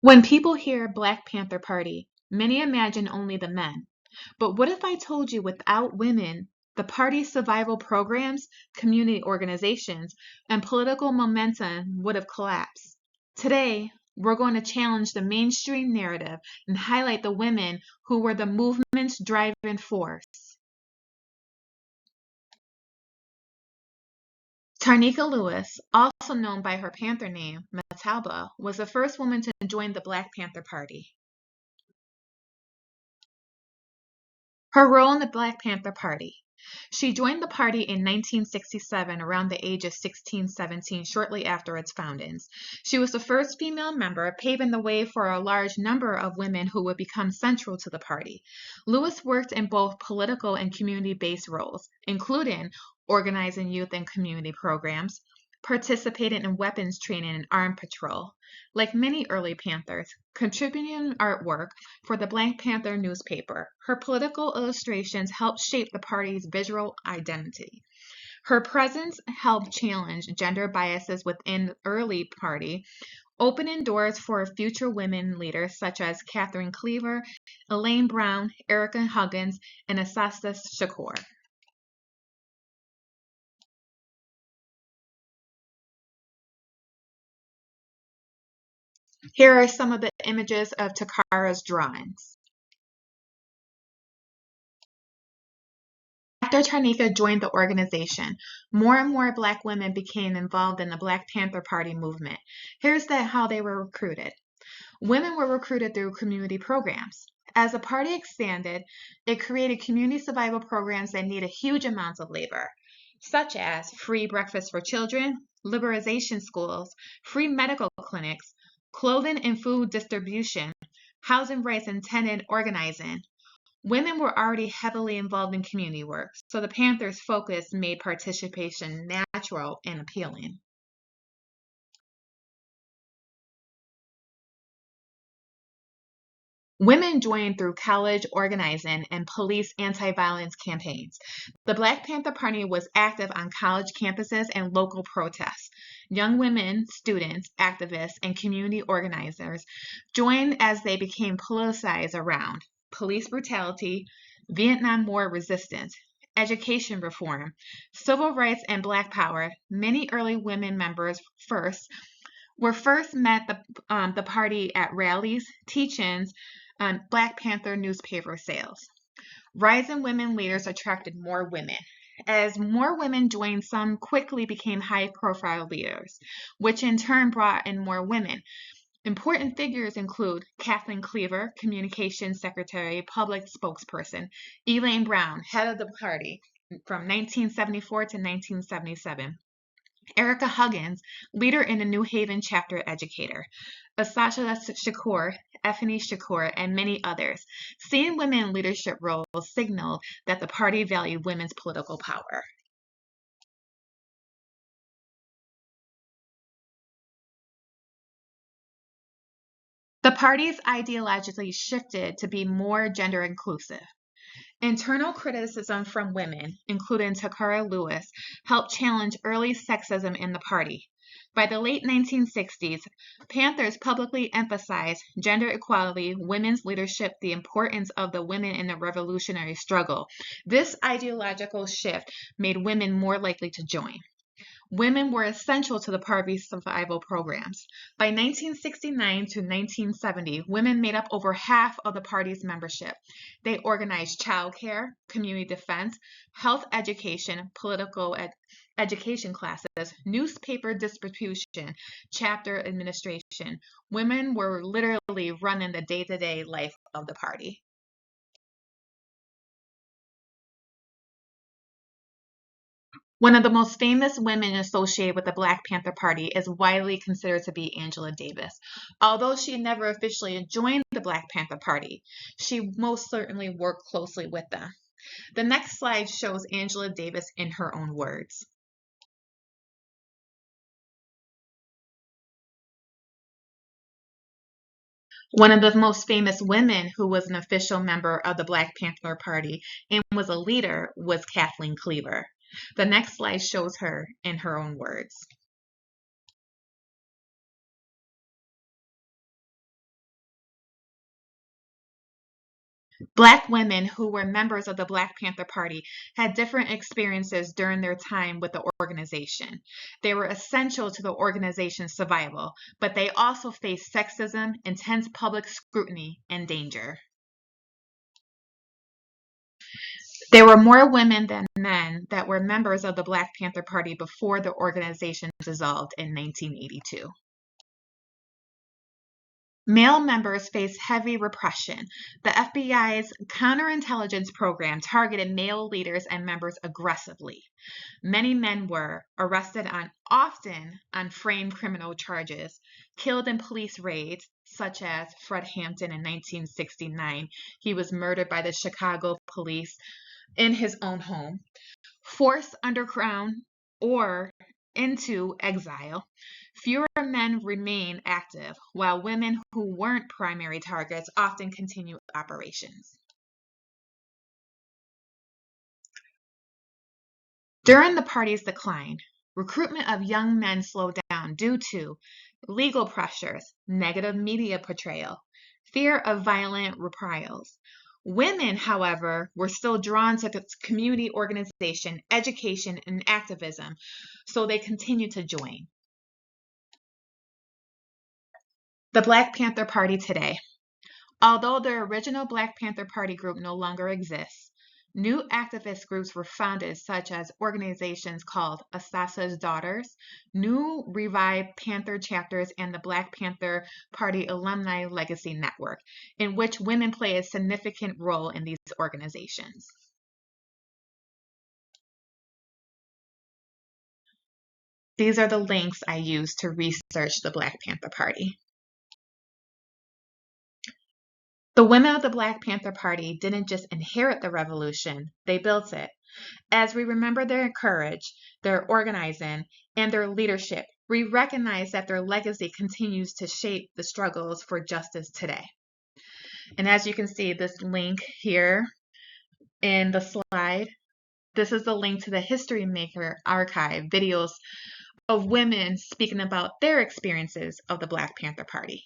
When people hear Black Panther Party, many imagine only the men. But what if I told you without women, the party's survival programs, community organizations, and political momentum would have collapsed? Today, we're going to challenge the mainstream narrative and highlight the women who were the movement's driving force. Tarnika Lewis, also known by her Panther name, Matalba, was the first woman to join the Black Panther Party. Her role in the Black Panther Party. She joined the party in 1967 around the age of 16-17, shortly after its foundings. She was the first female member, paving the way for a large number of women who would become central to the party. Lewis worked in both political and community-based roles, including organizing youth and community programs, participating in weapons training and armed patrol. Like many early Panthers, contributing artwork for the Black Panther newspaper, her political illustrations helped shape the party's visual identity. Her presence helped challenge gender biases within the early party, opening doors for future women leaders such as Catherine Cleaver, Elaine Brown, Erica Huggins, and Asasta Shakur. Here are some of the images of Takara's drawings. After Tarnika joined the organization, more and more Black women became involved in the Black Panther Party movement. Here's how they were recruited. Women were recruited through community programs. As the party expanded, it created community survival programs that needed huge amounts of labor, such as free breakfast for children, liberalization schools, free medical clinics, clothing and food distribution, housing rights and tenant organizing. Women were already heavily involved in community work, so the Panthers' focus made participation natural and appealing. Women joined through college organizing and police anti-violence campaigns. The Black Panther Party was active on college campuses and local protests. Young women, students, activists, and community organizers joined as they became politicized around police brutality, Vietnam War resistance, education reform, civil rights, and Black power. Many early women members first met the party at rallies, teach-ins, and Black Panther newspaper sales. Rising women leaders attracted more women. As more women joined, some quickly became high-profile leaders, which in turn brought in more women. Important figures include Kathleen Cleaver, Communications Secretary, Public Spokesperson, Elaine Brown, head of the party from 1974 to 1977. Erica Huggins, leader in the New Haven chapter educator, Asasha Shakur, Effany Shakur, and many others. Seeing women in leadership roles signaled that the party valued women's political power. The party's ideologically shifted to be more gender inclusive. Internal criticism from women, including Takara Lewis, helped challenge early sexism in the party. By the late 1960s, Panthers publicly emphasized gender equality, women's leadership, the importance of the women in the revolutionary struggle. This ideological shift made women more likely to join. Women were essential to the party's survival programs. By 1969 to 1970, women made up over half of the party's membership. They organized childcare, community defense, health education, political education classes, newspaper distribution, chapter administration. Women were literally running the day-to-day life of the party. One of the most famous women associated with the Black Panther Party is widely considered to be Angela Davis. Although she never officially joined the Black Panther Party, she most certainly worked closely with them. The next slide shows Angela Davis in her own words. One of the most famous women who was an official member of the Black Panther Party and was a leader was Kathleen Cleaver. The next slide shows her in her own words. Black women who were members of the Black Panther Party had different experiences during their time with the organization. They were essential to the organization's survival, but they also faced sexism, intense public scrutiny, and danger. There were more women than men that were members of the Black Panther Party before the organization dissolved in 1982. Male members faced heavy repression. The FBI's counterintelligence program targeted male leaders and members aggressively. Many men were arrested often on framed criminal charges, killed in police raids, such as Fred Hampton in 1969. He was murdered by the Chicago police in his own home, forced underground or into exile. Fewer men remain active, while women who weren't primary targets often continue operations. During the party's decline, recruitment of young men slowed down due to legal pressures, negative media portrayal, fear of violent reprisals. Women, however, were still drawn to community organization, education, and activism, so they continued to join. The Black Panther Party today. Although the original Black Panther Party group no longer exists, new activist groups were founded, such as organizations called Asasa's Daughters, new revived Panther chapters, and the Black Panther Party Alumni Legacy Network, in which women play a significant role in these organizations. These are the links I used to research the Black Panther Party. The women of the Black Panther Party didn't just inherit the revolution, they built it. As we remember their courage, their organizing, and their leadership, we recognize that their legacy continues to shape the struggles for justice today. And as you can see, this link here in the slide, this is the link to the History Maker archive videos of women speaking about their experiences of the Black Panther Party.